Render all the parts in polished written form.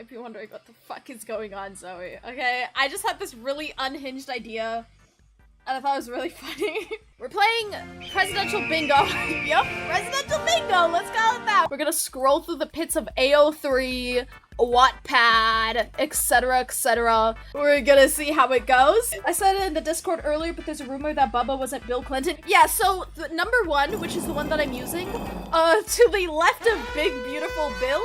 might be wondering what the fuck is going on, Zoe. Okay, I just had this really unhinged idea, and I thought it was really funny. We're playing Presidential Bingo. Yep, Presidential Bingo, let's call it that. We're gonna scroll through the pits of AO3, Wattpad, etc, etc. We're gonna see how it goes. I said it in the Discord earlier, but there's a rumor that Bubba wasn't Bill Clinton. Yeah, so the number one, which is the one that I'm using, to the left of Big Beautiful Bill,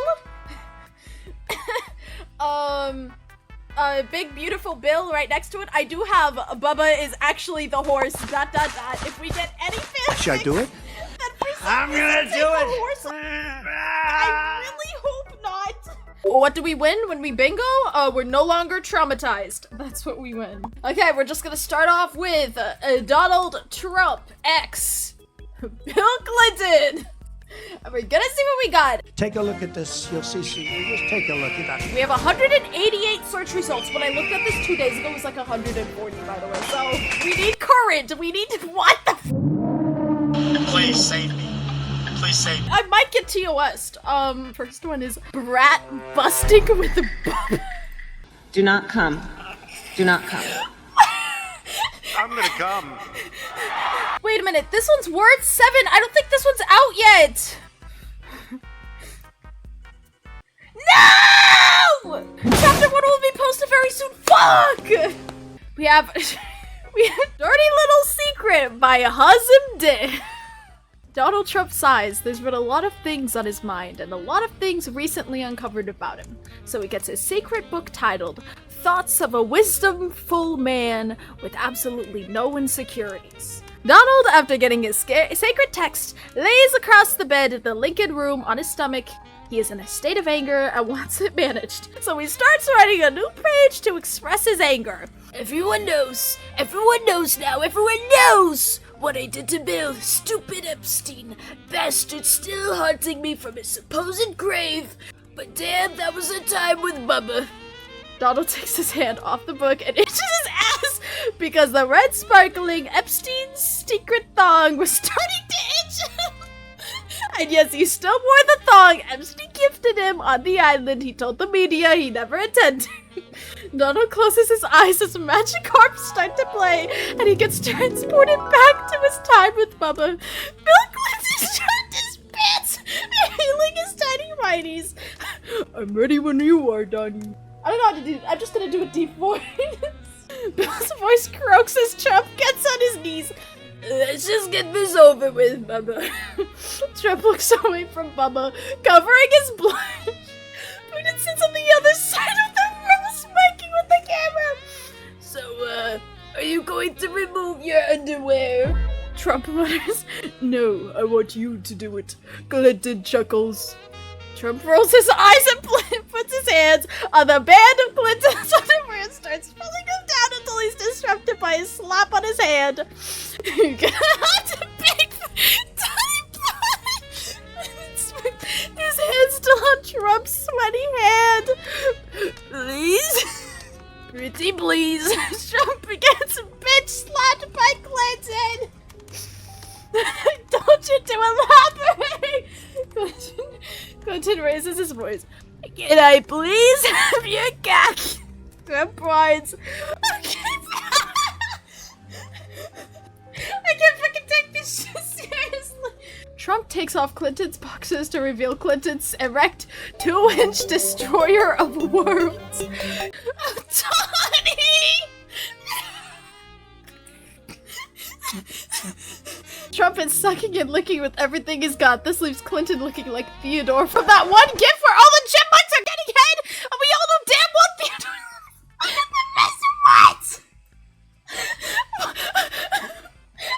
Big Beautiful Bill right next to it, I do have Bubba is actually the horse, ... If we get any fanfic, should I do it? I'm gonna do it! I really hope not! What do we win when we bingo? We're no longer traumatized. That's what we win. Okay, we're just gonna start off with Donald Trump X Bill Clinton. And we're gonna see what we got. Take a look at this. You'll see. Just take a look at that. We have 188 search results. When I looked at this 2 days ago, it was like 140, by the way. So we need current. We need what the Please save me. Please save me. I might get TOS. First one is brat busting with the bubba. Do not come. Do not come. I'm gonna come. Wait a minute, this one's word 7. I don't think this one's out yet. No! Chapter 1 will be posted very soon. Fuck! We have Dirty Little Secret by Huzim. Donald Trump sighs. There's been a lot of things on his mind, and a lot of things recently uncovered about him. So he gets his secret book titled Thoughts of a Wisdomful Man with Absolutely No Insecurities. Donald, after getting his sacred text, lays across the bed in the Lincoln room on his stomach. He is in a state of anger and wants it managed. So he starts writing a new page to express his anger. Everyone knows now, everyone knows what I did to Bill, stupid Epstein. Bastard still haunting me from his supposed grave. But damn, that was a time with Bubba. Donald takes his hand off the book and itches his ass because the red sparkling Epstein's secret thong was starting to itch. And yes, he still wore the thong Epstein gifted him on the island. He told the media he never intended. Donald closes his eyes as magic harps start to play, and he gets transported back to his time with Bubba. Bill Clinton strapped his pants, healing his tiny whities. I'm ready when you are, Donnie. I don't know how to do. I'm just gonna do a deep voice. Bill's voice croaks as Trump gets on his knees. Let's just get this over with, Bubba. Trump looks away from Bubba, covering his blush. Putin sits on the other side of the room, smirking with the camera. So, are you going to remove your underwear? Trump mutters. No, I want you to do it. Clinton chuckles. Trump rolls his eyes and puts his hands on the band of Clinton's underwear and starts pulling him down until he's disrupted by a slap on his hand. You're gonna have to big tiny blood. His hand's still on Trump's sweaty hand. Please? Pretty please. Trump gets bitch slapped by Clinton. Don't you do elaborate. Clinton raises his voice. Can I please have your cock? Trump whines. I can't fucking take this shit seriously. Trump takes off Clinton's boxes to reveal Clinton's erect 2-inch destroyer of worlds. Tony! Trump is sucking and licking with everything he's got. This leaves Clinton looking like Theodore from that one gift where all the chipmunks are getting head, and we all know damn well Theodore.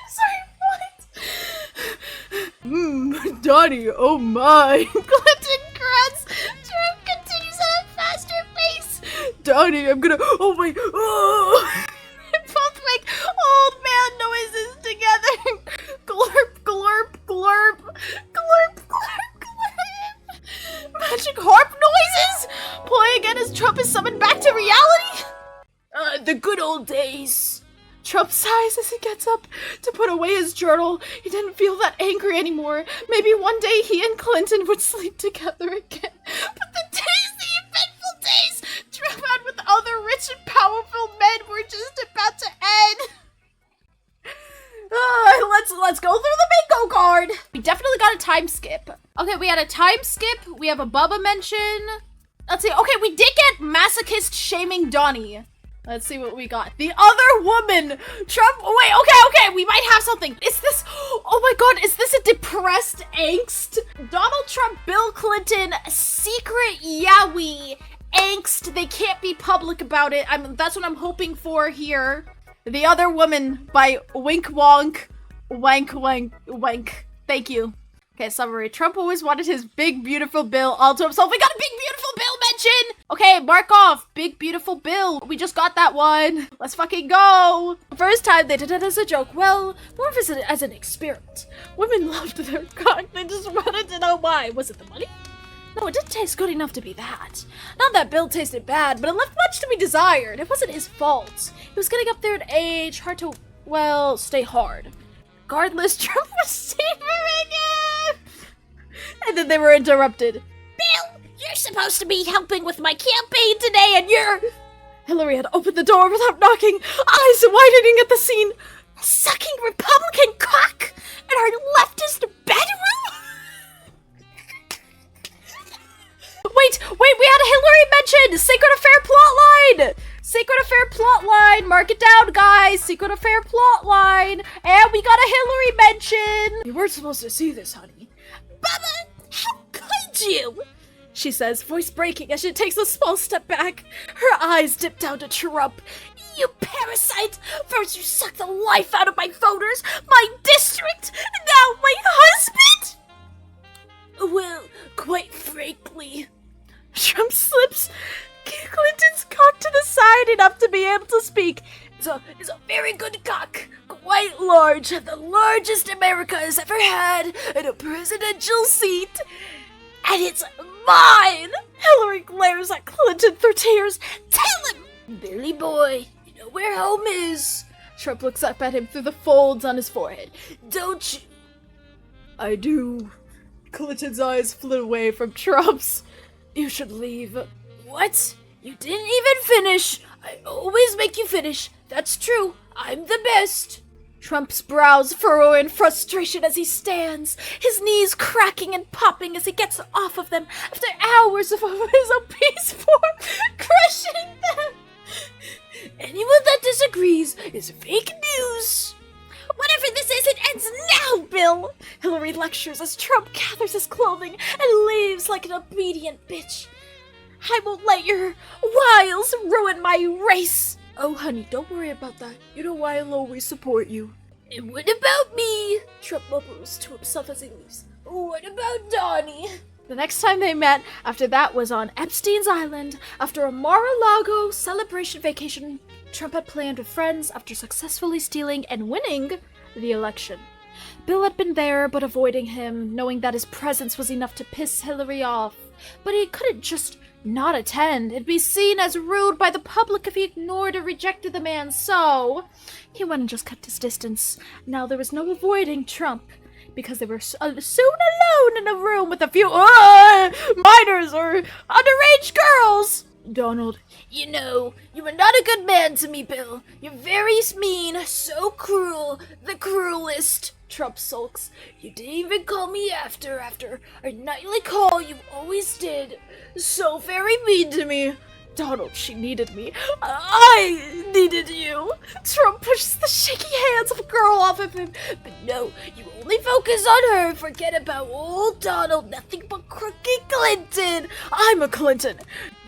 Sorry, what? Donnie, oh my. Clinton grunts. Trump continues at a faster pace. Donnie, I'm gonna. Oh my. Oh. Both make old man noises together. Glurp, glurp, glurp, glurp, glurp, glurp. Magic harp noises? Play again as Trump is summoned back to reality? The good old days. Trump sighs as he gets up to put away his journal. He didn't feel that angry anymore. Maybe one day he and Clinton would sleep together again. But the days, the eventful days time skip. Okay, we had a time skip. We have a Bubba mention. Let's see. Okay, we did get masochist shaming Donnie. Let's see what we got. The other woman. Trump. Wait, okay. We might have something. Is this. Oh my god, is this a depressed angst? Donald Trump, Bill Clinton, secret yaoi angst. They can't be public about it. That's what I'm hoping for here. The Other Woman by Wink Wonk. Wank Wank Wank. Thank you. Okay, summary. Trump always wanted his big beautiful bill all to himself. We got a big beautiful bill mention! Okay, mark off. Big beautiful bill. We just got that one. Let's fucking go. First time they did it as a joke. Well, more as an experiment. Women loved their cock. They just wanted to know why. Was it the money? No, it didn't taste good enough to be that. Not that Bill tasted bad, but it left much to be desired. It wasn't his fault. He was getting up there in age, hard to, well, stay hard. Regardless, Trump was savoring it! And then they were interrupted. Bill, you're supposed to be helping with my campaign today, and you're... Hillary had opened the door without knocking, eyes widening at the scene. Sucking Republican cock in her leftist bedroom? Wait, we had a Hillary mention! Sacred Affair plotline! Secret Affair plotline! Mark it down, guys! Secret Affair plotline! And we got a Hillary mention! You weren't supposed to see this, honey. Bubba, how could you? She says, voice breaking as she takes a small step back. Her eyes dip down to Trump. You parasite! First you suck the life out of my voters, my district, now my husband! Well, quite frankly... Trump slips Clinton's cock to the side enough to be able to speak. It's a very good cock, quite large, the largest America has ever had in a presidential seat. And it's mine! Hillary glares at Clinton through tears. Tell him! Billy boy, you know where home is. Trump looks up at him through the folds on his forehead. Don't you? I do. Clinton's eyes flew away from Trump's. You should leave. What? You didn't even finish. I always make you finish. That's true. I'm the best. Trump's brows furrow in frustration as he stands, his knees cracking and popping as he gets off of them after hours of his obese form crushing them. Anyone that disagrees is fake news. Whatever this is, it ends now, Bill! Hillary lectures as Trump gathers his clothing and leaves like an obedient bitch. I won't let your wiles ruin my race! Oh, honey, don't worry about that. You know why I'll always support you. And what about me? Trump mumbles to himself as he leaves. What about Donnie? The next time they met after that was on Epstein's Island after a Mar-a-Lago celebration vacation Trump had planned with friends after successfully stealing and winning the election. Bill had been there but avoiding him, knowing that his presence was enough to piss Hillary off. But he couldn't just not attend. It'd be seen as rude by the public if he ignored or rejected the man, so he went and just kept his distance. Now there was no avoiding Trump, because they were soon alone in a room with a few minors or underage girls. Donald, you know, you are not a good man to me, Bill. You're very mean, so cruel, the cruelest. Trump sulks. You didn't even call me after our nightly call you always did. So very mean to me. Donald, she needed me. I needed you. Trump pushes the shaky hands of a girl off of him. But no, you only focus on her. Forget about old Donald. Nothing but crooked Clinton. I'm a Clinton.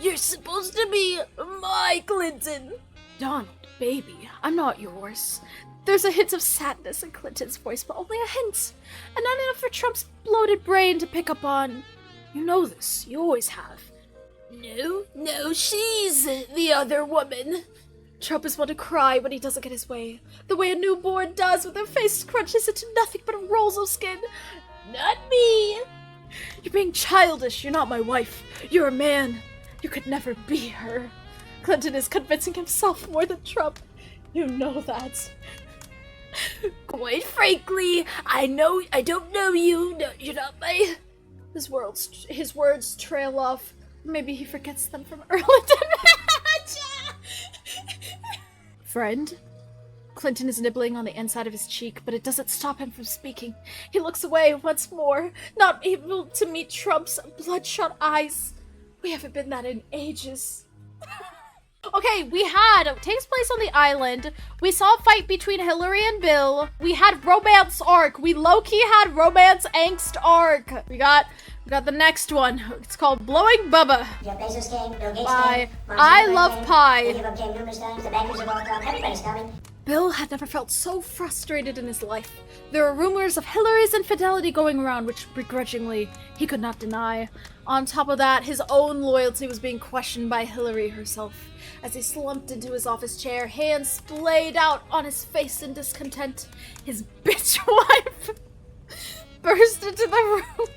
You're supposed to be my Clinton. Donald, baby, I'm not yours. There's a hint of sadness in Clinton's voice, but only a hint. And not enough for Trump's bloated brain to pick up on. You know this. You always have. No, she's the other woman. Trump is one to cry when he doesn't get his way. The way a newborn does when their face crunches into nothing but rolls of skin. Not me. You're being childish. You're not my wife. You're a man. You could never be her. Clinton is convincing himself more than Trump. You know that. Quite frankly, I don't know you. No, you're not my... His words trail off. Maybe he forgets them from Arlington. Friend? Clinton is nibbling on the inside of his cheek, but it doesn't stop him from speaking. He looks away once more, not able to meet Trump's bloodshot eyes. We haven't been that in ages. Okay, takes place on the island. We saw a fight between Hillary and Bill. We had romance arc. We low-key had romance angst arc. We got the next one. It's called Blowing Bubba. Jeff Bezos came, Bill Gates By came, I Mark Love Zuckerberg Pie. came, Dave came numerous times, the bankers have all come, everybody's coming. Bill had never felt so frustrated in his life. There were rumors of Hillary's infidelity going around, which begrudgingly he could not deny. On top of that, his own loyalty was being questioned by Hillary herself. As he slumped into his office chair, hands splayed out on his face in discontent, his bitch wife burst into the room.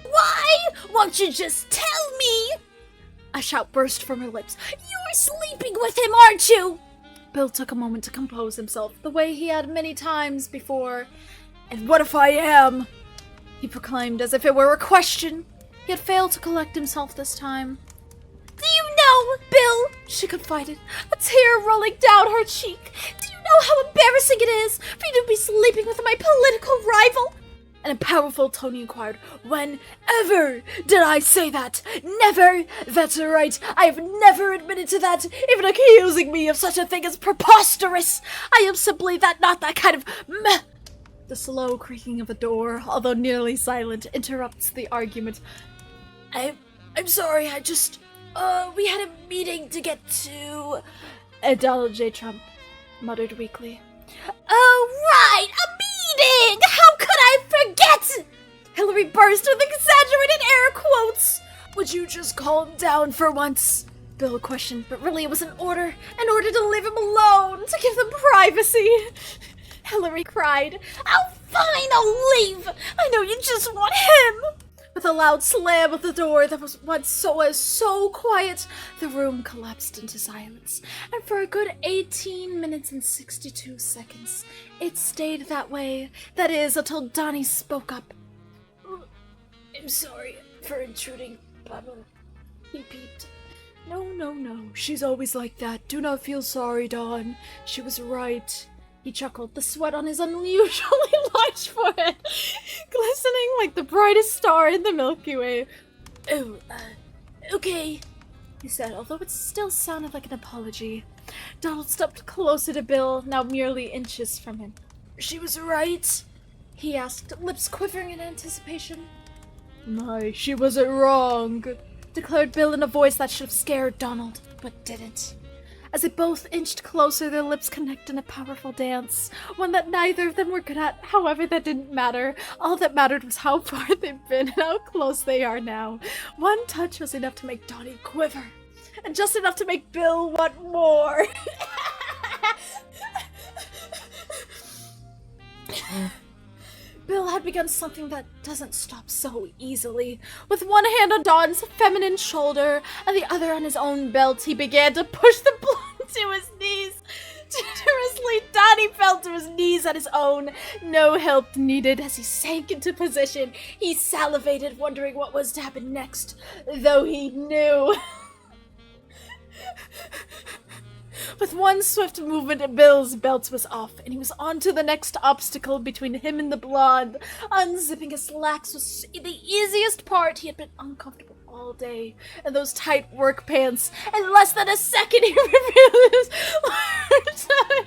Why won't you just tell me? A shout burst from her lips. You're sleeping with him, aren't you? Bill took a moment to compose himself, the way he had many times before. And what if I am? He proclaimed as if it were a question. He had failed to collect himself this time. Do you know, Bill? She confided, a tear rolling down her cheek. Do you know how embarrassing it is for you to be sleeping with my political rival? And a powerful tone inquired, whenever did I say that? Never? That's right, I have never admitted to that. Even accusing me of such a thing is preposterous. I am simply not that kind of meh. The slow creaking of a door, although nearly silent, interrupts the argument. I'm sorry, we had a meeting to get to. Donald J. Trump muttered weakly. Oh, right, a meeting! How could I forget? Hillary burst with exaggerated air quotes. Would you just calm down for once? Bill questioned, but really it was an order to leave him alone, to give them privacy. Hillary cried, Oh, fine, I'll leave. I know you just want him. With a loud slam of the door that was once so quiet, the room collapsed into silence. And for a good 18 minutes and 62 seconds, it stayed that way. That is, until Donnie spoke up. I'm sorry for intruding, Bubba. He peeped. No. She's always like that. Do not feel sorry, Dawn. She was right. He chuckled, the sweat on his unusually large forehead glistening like the brightest star in the Milky Way. Oh, okay, he said, although it still sounded like an apology. Donald stepped closer to Bill, now merely inches from him. She was right? He asked, lips quivering in anticipation. No, she wasn't wrong, declared Bill in a voice that should have scared Donald, but didn't. As they both inched closer, their lips connect in a powerful dance, one that neither of them were good at. However, that didn't matter. All that mattered was how far they've been and how close they are now. One touch was enough to make Donnie quiver, and just enough to make Bill want more. Bill had begun something that doesn't stop so easily. With one hand on Don's feminine shoulder and the other on his own belt, he began to push the blonde to his knees. Generously, Donnie fell to his knees at his own. No help needed. As he sank into position, he salivated, wondering what was to happen next, though he knew. With one swift movement, Bill's belt was off, and he was on to the next obstacle between him and the blonde. Unzipping his slacks was the easiest part. He had been uncomfortable all day in those tight work pants. In less than a second, he revealed his suddenly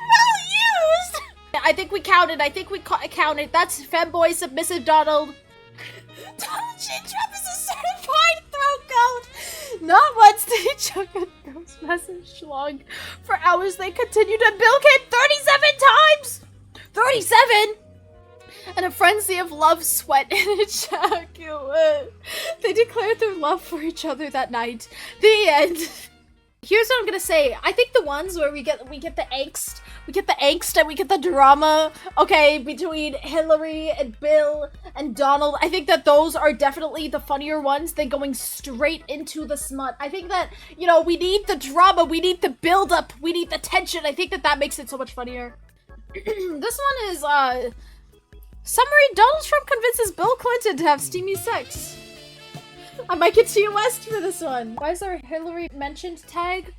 well used. I think we counted. Counted. That's femboy submissive Donald. Donald J. Trump is a certified throat goat. Not once did he chuck a Bill's message long. For hours they continued, and Bill came 37 times! 37! And a frenzy of love, sweat, and ejaculate. They declared their love for each other that night. The end. Here's what I'm gonna say. I think the ones where we get the angst, and we get the drama, okay, between Hillary and Bill and Donald. I think that those are definitely the funnier ones than going straight into the smut. I think that, you know, we need the drama, we need the build-up, we need the tension. I think that makes it so much funnier. This one is, summary: Donald Trump convinces Bill Clinton to have steamy sex. I might get TOS'd for this one. Why is there a Hillary mentioned tag?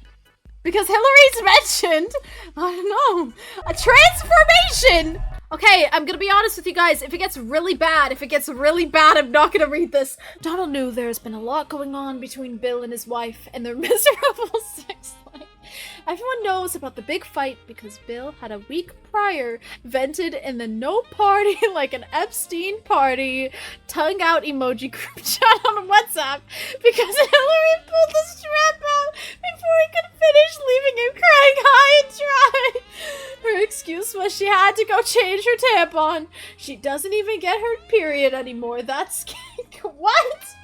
Because Hillary's mentioned, I don't know, a transformation! Okay, I'm gonna be honest with you guys. If it gets really bad, I'm not gonna read this. Donald knew there's been a lot going on between Bill and his wife and their miserable sex life. Everyone knows about the big fight because Bill had a week prior vented in the no party like an Epstein party tongue out emoji group chat on WhatsApp because Hillary pulled the strap out before he could finish, leaving him crying high and dry. Her excuse was she had to go change her tampon. She doesn't even get her period anymore. That's what?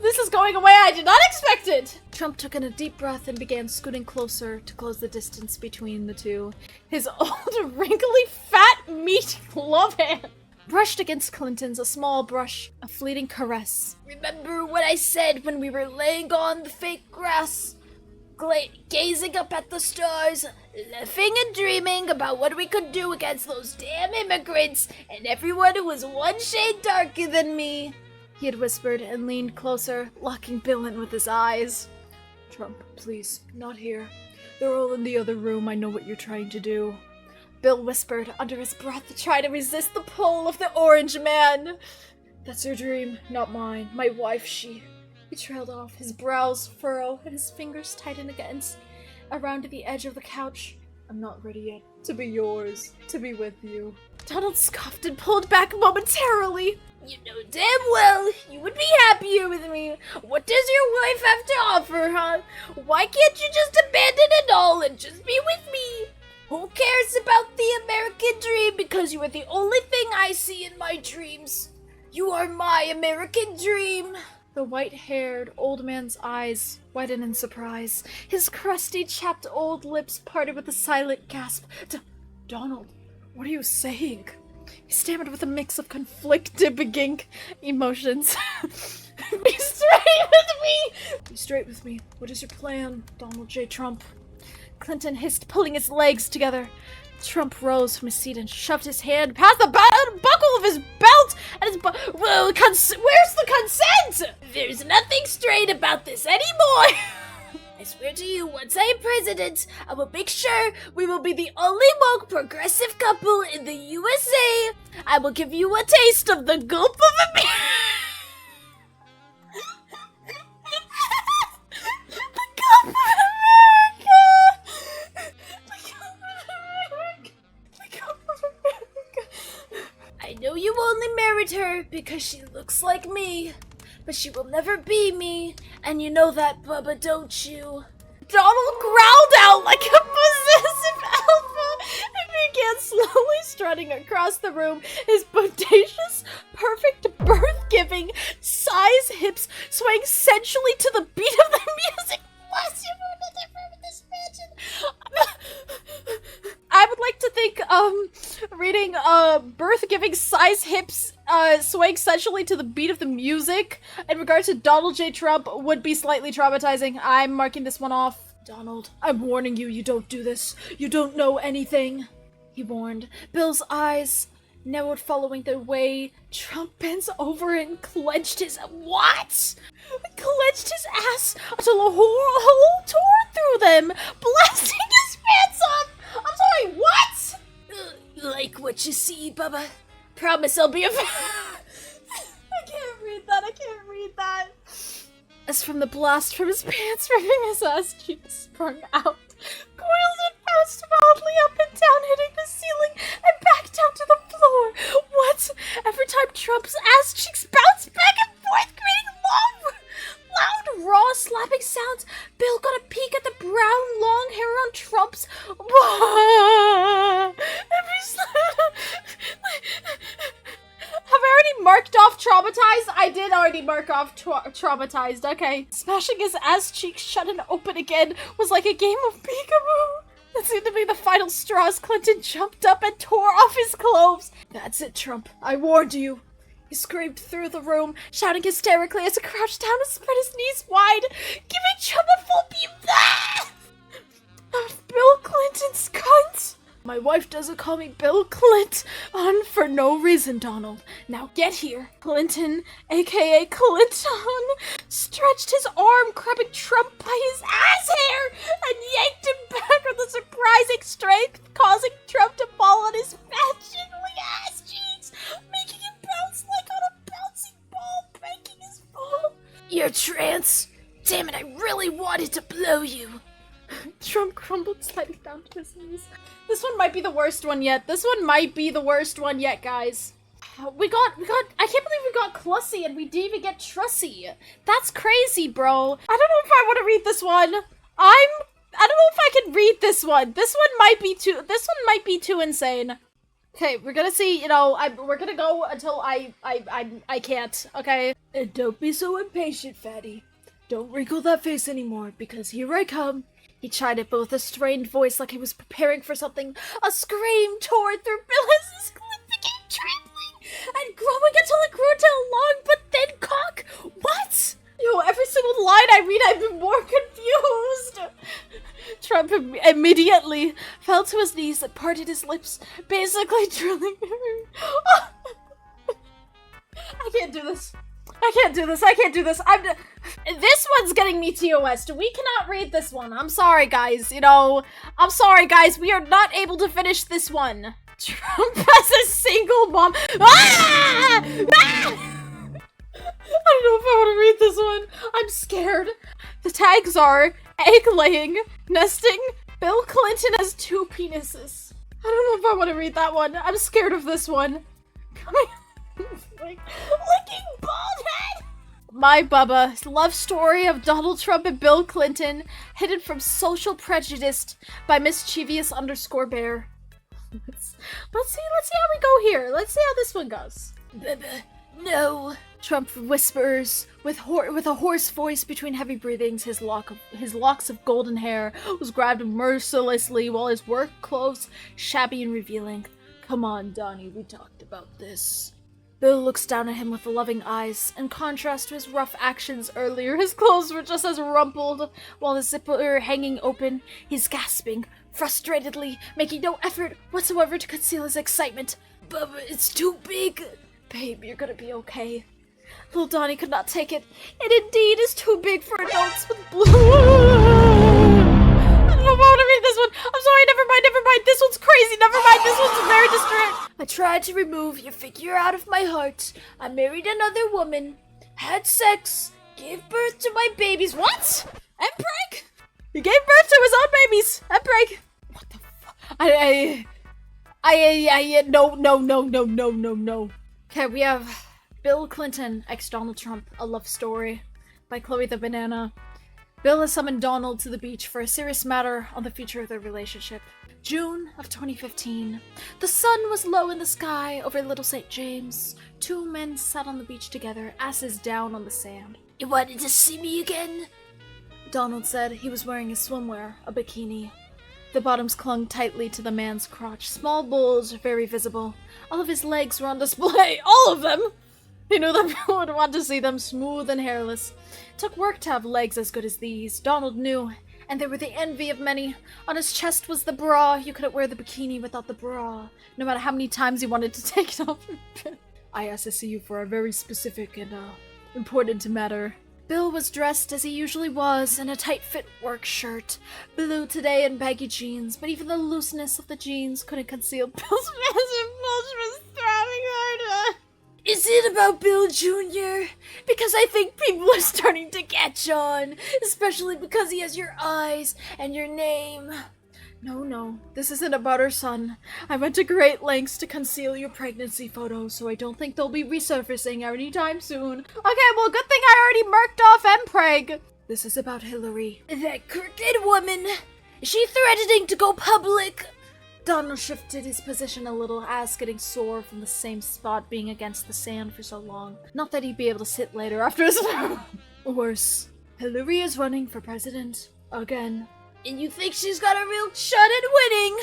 This is going away. I did not expect it. Trump took in a deep breath and began scooting closer to close the distance between the two. His old, wrinkly, fat meat glove hand brushed against Clinton's, a small brush, a fleeting caress. Remember what I said when we were laying on the fake grass, gazing up at the stars, laughing and dreaming about what we could do against those damn immigrants and everyone who was one shade darker than me? He had whispered and leaned closer, locking Bill in with his eyes. Trump, please, not here. They're all in the other room. I know what you're trying to do. Bill whispered under his breath to try to resist the pull of the orange man. That's your dream, not mine. My wife, He trailed off, his brows furrow and his fingers tighten against around the edge of the couch. I'm not ready yet to be yours, to be with you. Donald scoffed and pulled back momentarily. You know damn well you would be happier with me. What does your wife have to offer, huh? Why can't you just abandon it all and just be with me? Who cares about the American dream because you are the only thing I see in my dreams? You are my American dream. The white-haired old man's eyes widened in surprise. His crusty, chapped old lips parted with a silent gasp. Donald, what are you saying? He stammered with a mix of conflicted emotions. Be straight with me! Be straight with me. What is your plan, Donald J. Trump? Clinton hissed, pulling his legs together. Trump rose from his seat and shoved his hand past the buckle of his belt and his where's the consent? There's nothing straight about this anymore. I swear to you, once I am president, I will make sure we will be the only woke progressive couple in the USA. I will give you a taste of the gulp of a beer. The gulp of America. The gulp of America. The gulp of America. I know you only married her because she looks like me. But she will never be me, and you know that, Bubba, don't you? Donald growled out like a possessive alpha and began slowly strutting across the room, his bodacious, perfect, birth-giving, size hips swaying sensually to the beat of the music. Bless you for another this mansion. I would like to think, reading, birth-giving size hips, swaying sensually to the beat of the music in regards to Donald J. Trump would be slightly traumatizing. I'm marking this one off. Donald, I'm warning you, you don't do this. You don't know anything, he warned. Bill's eyes narrowed following the way Trump bends over and clenched his— what? Clenched his ass until a hole tore through them, blasting his pants off. I'm sorry, what? Like what you see, Bubba. Promise I'll be a— I can't read that. As from the blast from his pants, ripping his ass cheeks sprung out, coils and bounced wildly up and down, hitting the ceiling and back down to the floor. What? Every time Trump's ass cheeks bounced back and forth, creating loud, raw, slapping sounds, Bill got a peek at the brown, long hair on Trump's— Have I already marked off traumatized? I did already mark off traumatized, okay. Smashing his ass cheeks shut and open again was like a game of peekaboo. That seemed to be the final straw as Clinton jumped up and tore off his clothes. That's it, Trump. I warned you. He screamed through the room, shouting hysterically as he crouched down and spread his knees wide, giving Trump a full beam. Bill Clinton's cunt. My wife doesn't call me Bill Clinton for no reason, Donald. Now get here. Clinton, aka Clinton, stretched his arm, grabbing Trump by his ass hair and yanked him back with a surprising strength, causing Trump to fall on his fat, ass cheeks, making him bounce like on a bouncing ball, breaking his fall. You're trans. Damn it, I really wanted to blow you. Trump crumbled, sliding down to his knees. This one might be the worst one yet. This one might be the worst one yet, guys. We got, I can't believe we got Clussy and we didn't even get Trussy. That's crazy, bro. I don't know if I want to read this one. I don't know if I can read this one. This one might be too insane. Okay, we're gonna see, we're gonna go until I can't, okay? And don't be so impatient, fatty. Don't wrinkle that face anymore, because here I come. He chided, but with a strained voice like he was preparing for something. A scream tore through Bill as his clip became trembling and growing until it grew to a long but thin cock. What? Every single line I read, I've been more confused. Trump immediately fell to his knees and parted his lips, basically drilling. I can't do this. I can't do this. This one's getting me TOS. We cannot read this one. I'm sorry, guys. I'm sorry, guys. We are not able to finish this one. Trump has a single mom. Ah! Ah! I don't know if I want to read this one. I'm scared. The tags are egg-laying, nesting, Bill Clinton has 2 penises. I don't know if I want to read that one. I'm scared of this one. Licking bald head! My Bubba, love story of Donald Trump and Bill Clinton, hidden from social prejudice by mischievous _ Let's see how we go here. Let's see how this one goes. No, Trump whispers with a hoarse voice between heavy breathings. His locks of golden hair was grabbed mercilessly while his work clothes shabby and revealing. Come on, Donnie, we talked about this. Bill looks down at him with loving eyes. In contrast to his rough actions earlier, his clothes were just as rumpled, while the zipper hanging open. He's gasping, frustratedly, making no effort whatsoever to conceal his excitement. Bubba, it's too big. Babe, you're gonna be okay. Little Donnie could not take it. It indeed is too big for adults with blue. I don't want to read this one. I'm sorry, never mind. This one's crazy. Never mind. This one's very distraught. I tried to remove your figure out of my heart. I married another woman, had sex, gave birth to my babies. What? Empreg? He gave birth to his own babies. Empreg. What the fuck? No. Okay, we have Bill Clinton, ex-Donald Trump, A Love Story by Chloe the Banana. Bill has summoned Donald to the beach for a serious matter on the future of their relationship. June of 2015. The sun was low in the sky over Little St. James. 2 men sat on the beach together, asses down on the sand. You wanted to see me again? Donald said. He was wearing his swimwear, a bikini. The bottoms clung tightly to the man's crotch. Small bulge, very visible. All of his legs were on display. All of them! He knew that people would want to see them smooth and hairless. It took work to have legs as good as these. Donald knew, and they were the envy of many. On his chest was the bra. You couldn't wear the bikini without the bra, no matter how many times he wanted to take it off. I asked to see you for a very specific and, important matter. Bill was dressed as he usually was, in a tight-fit work shirt. Blue today and baggy jeans, but even the looseness of the jeans couldn't conceal Bill's massive bulge was throbbing harder. Is it about Bill Jr.? Because I think people are starting to catch on, especially because he has your eyes and your name. No, this isn't about our son. I went to great lengths to conceal your pregnancy photos, so I don't think they'll be resurfacing anytime soon. Okay, well, good thing I already marked off Mpreg. This is about Hillary. That crooked woman. Is she threatening to go public? Donald shifted his position a little, ass getting sore from the same spot being against the sand for so long. Not that he'd be able to sit later after his Worse, Hillary is running for president. Again. And you think she's got a real shot at winning?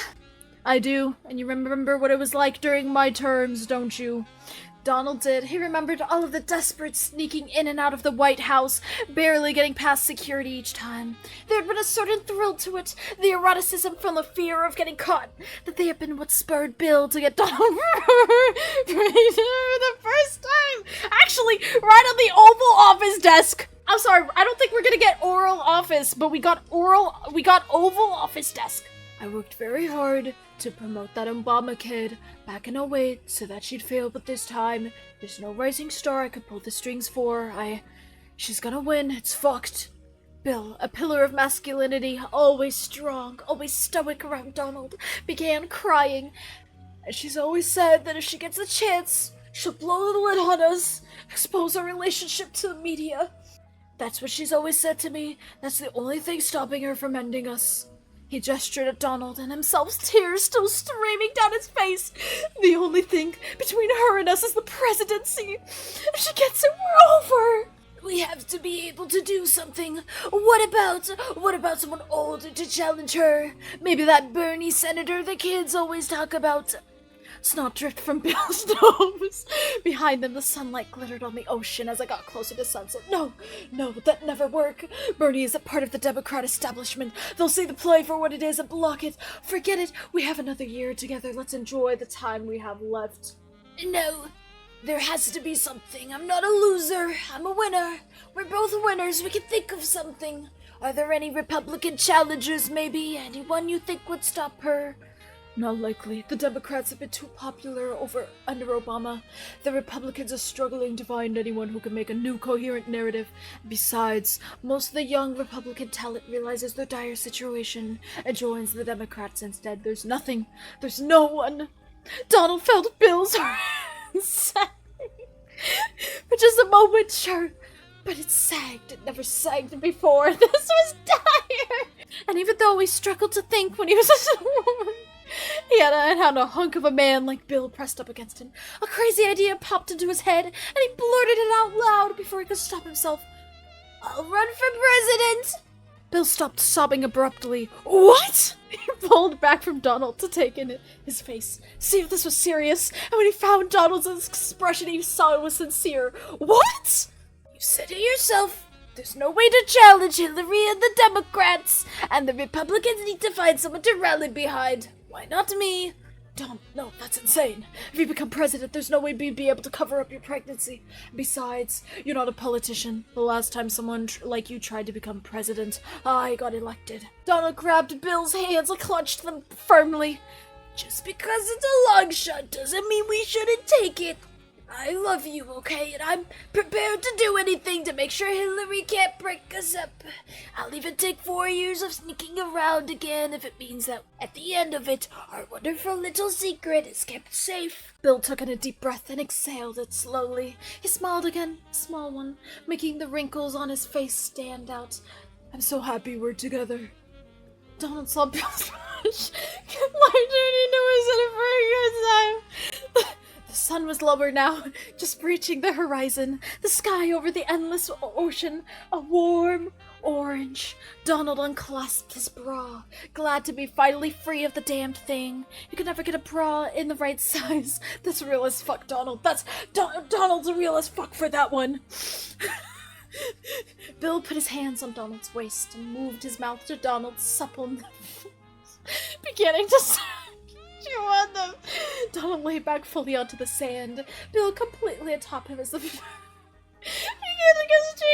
I do, and you remember what it was like during my terms, don't you? Donald did. He remembered all of the desperates sneaking in and out of the White House, barely getting past security each time. There had been a certain thrill to it, the eroticism from the fear of getting caught, that they had been what spurred Bill to get Donald for the first time. Actually, right on the Oval Office desk. I'm sorry, I don't think we're gonna get oral office, but we got Oval Office desk. I worked very hard to promote that Obama kid back in '08 so that she'd fail, but this time, there's no rising star I could pull the strings for. She's gonna win, it's fucked. Bill, a pillar of masculinity, always strong, always stoic around Donald, began crying. And she's always said that if she gets a chance, she'll blow the lid on us, expose our relationship to the media. That's what she's always said to me. That's the only thing stopping her from ending us. He gestured at Donald, and himself's tears still streaming down his face. The only thing between her and us is the presidency. If she gets it, we're over. We have to be able to do something. What about someone older to challenge her? Maybe that Bernie senator the kids always talk about. Snot dripped from Bill's nose. Behind them, the sunlight glittered on the ocean as I got closer to sunset. No, that never work. Bernie is a part of the Democrat establishment. They'll see the play for what it is and block it. Forget it. We have another year together. Let's enjoy the time we have left. No, there has to be something. I'm not a loser. I'm a winner. We're both winners. We can think of something. Are there any Republican challengers, maybe? Anyone you think would stop her? Not likely. The Democrats have been too popular under Obama. The Republicans are struggling to find anyone who can make a new coherent narrative. Besides, most of the young Republican talent realizes their dire situation and joins the Democrats instead. There's nothing. There's no one. Donald felt Bill's hand sag. For just a moment, sure. But it sagged. It never sagged before. This was dire. And even though we struggled to think when he was a he had a hunk of a man like Bill pressed up against him. A crazy idea popped into his head, and he blurted it out loud before he could stop himself. I'll run for president! Bill stopped sobbing abruptly. What? He pulled back from Donald to take in his face, see if this was serious, and when he found Donald's expression, he saw it was sincere. What? You said it yourself. There's no way to challenge Hillary and the Democrats, and the Republicans need to find someone to rally behind. Why not me? No, that's insane. If you become president, there's no way we'd be able to cover up your pregnancy. Besides, you're not a politician. The last time someone like you tried to become president, I got elected. Donald grabbed Bill's hands and clutched them firmly. Just because it's a long shot doesn't mean we shouldn't take it. I love you, okay? And I'm prepared to do anything to make sure Hillary can't break us up. I'll even take 4 years of sneaking around again if it means that at the end of it, our wonderful little secret is kept safe. Bill took in a deep breath and exhaled it slowly. He smiled again, a small one, making the wrinkles on his face stand out. I'm so happy we're together. Donald saw Bill's rush. Larger and he knew he was in it for a good time. The sun was lower now, just reaching the horizon. The sky over the endless ocean, a warm orange. Donald unclasped his bra, glad to be finally free of the damned thing. You could never get a bra in the right size. That's real as fuck, Donald. Donald's real as fuck for that one. Bill put his hands on Donald's waist and moved his mouth to Donald's supple nipples, beginning to chew on them. Donald lay back fully onto the sand, Bill completely atop him as the began to get straight.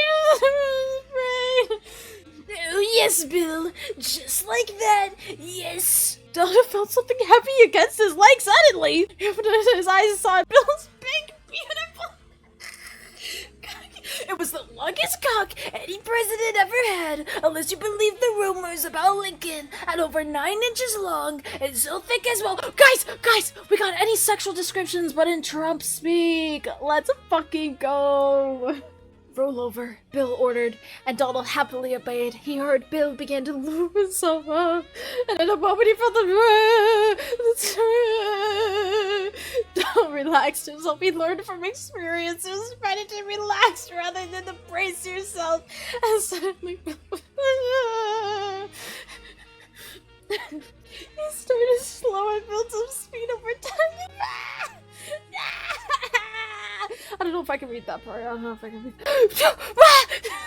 Oh yes, Bill, just like that, yes. Donald felt something heavy against his leg suddenly. He opened his eyes and saw Bill's big, beautiful It was the longest cock any president ever had, unless you believe the rumors about Lincoln, at over 9 inches long and so thick as well. Guys, we got any sexual descriptions but in Trump speak. Let's fucking go. Roll over, Bill ordered, and Donald happily obeyed. He heard Bill begin to lube himself up, and in a moment he felt Donald relaxed himself. He learned from experience. It was better to relax rather than to brace yourself. And suddenly, he started slow and built some speed over time. if I can read that part. I don't know if I can read.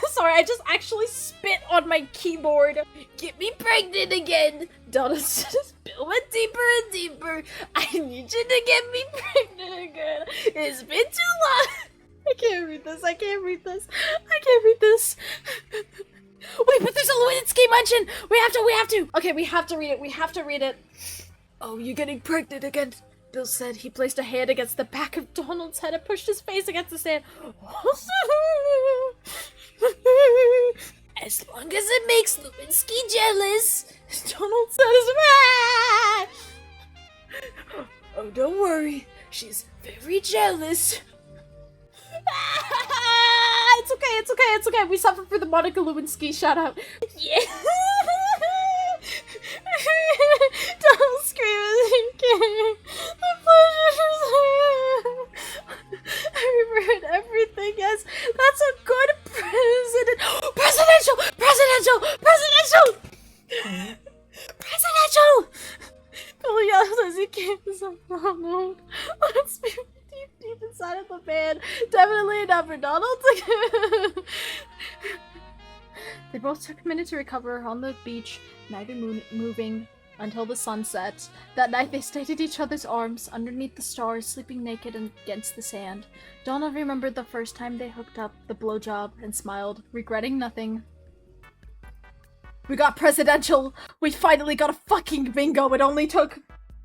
Sorry, I just actually spit on my keyboard. Get me pregnant again. Donna says, Bill went deeper and deeper. I need you to get me pregnant again. It's been too long. I can't read this. I can't read this. I can't read this. Wait, but there's a Lewinsky mention. We have to. Okay, we have to read it. We have to read it. Oh, you're getting pregnant again. Bill said. He placed a hand against the back of Donald's head and pushed his face against the sand. As long as it makes Lewinsky jealous, Donald says. Oh, don't worry. She's very jealous. It's okay. We suffer for the Monica Lewinsky shout out. Yeah. Donald screams in game. The pleasure is I ruined everything. Yes, that's a good president. Presidential. Billy yells as he keeps up Donald. Let's be deep inside of the van. Definitely enough for Donald to They both took a minute to recover on the beach, neither moving until the sunset. That night they stayed at each other's arms, underneath the stars, sleeping naked against the sand. Donald remembered the first time they hooked up, the blowjob, and smiled, regretting nothing. We got presidential! We finally got a fucking bingo! It only took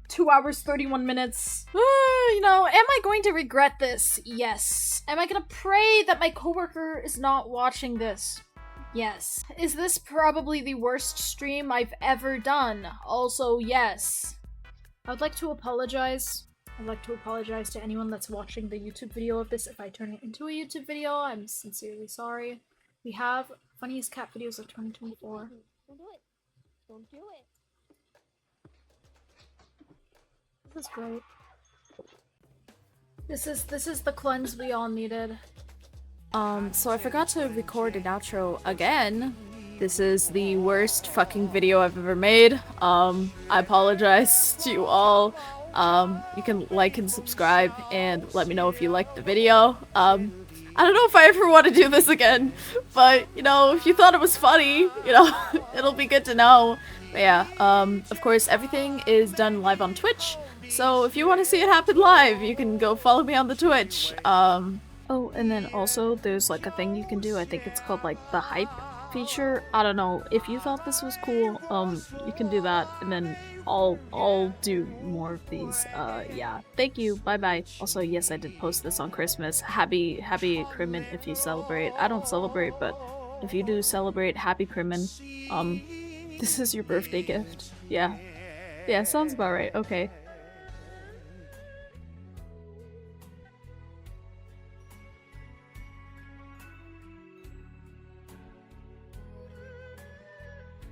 2 hours, 31 minutes. You know, am I going to regret this? Yes. Am I gonna pray that my coworker is not watching this? Yes. Is this probably the worst stream I've ever done? Also, yes. I would like to apologize. I'd like to apologize to anyone that's watching the YouTube video of this. If I turn it into a YouTube video, I'm sincerely sorry. We have funniest cat videos of 2024. Don't do it. Don't do it. This is great. This is the cleanse we all needed. So I forgot to record an outro again. This is the worst fucking video I've ever made. I apologize to you all. You can like and subscribe and let me know if you liked the video. I don't know if I ever want to do this again, but, you know, if you thought it was funny, you know, it'll be good to know. But yeah, of course, everything is done live on Twitch, so if you want to see it happen live, you can go follow me on the Twitch. Oh, and then also, there's like a thing you can do, I think it's called like the hype feature. I don't know, if you thought this was cool, you can do that, and then I'll do more of these. Yeah. Thank you. Bye bye. Also, yes, I did post this on Christmas. Happy Crimin if you celebrate. I don't celebrate, but if you do celebrate, happy Crimin. This is your birthday gift. Yeah. Yeah, sounds about right. Okay.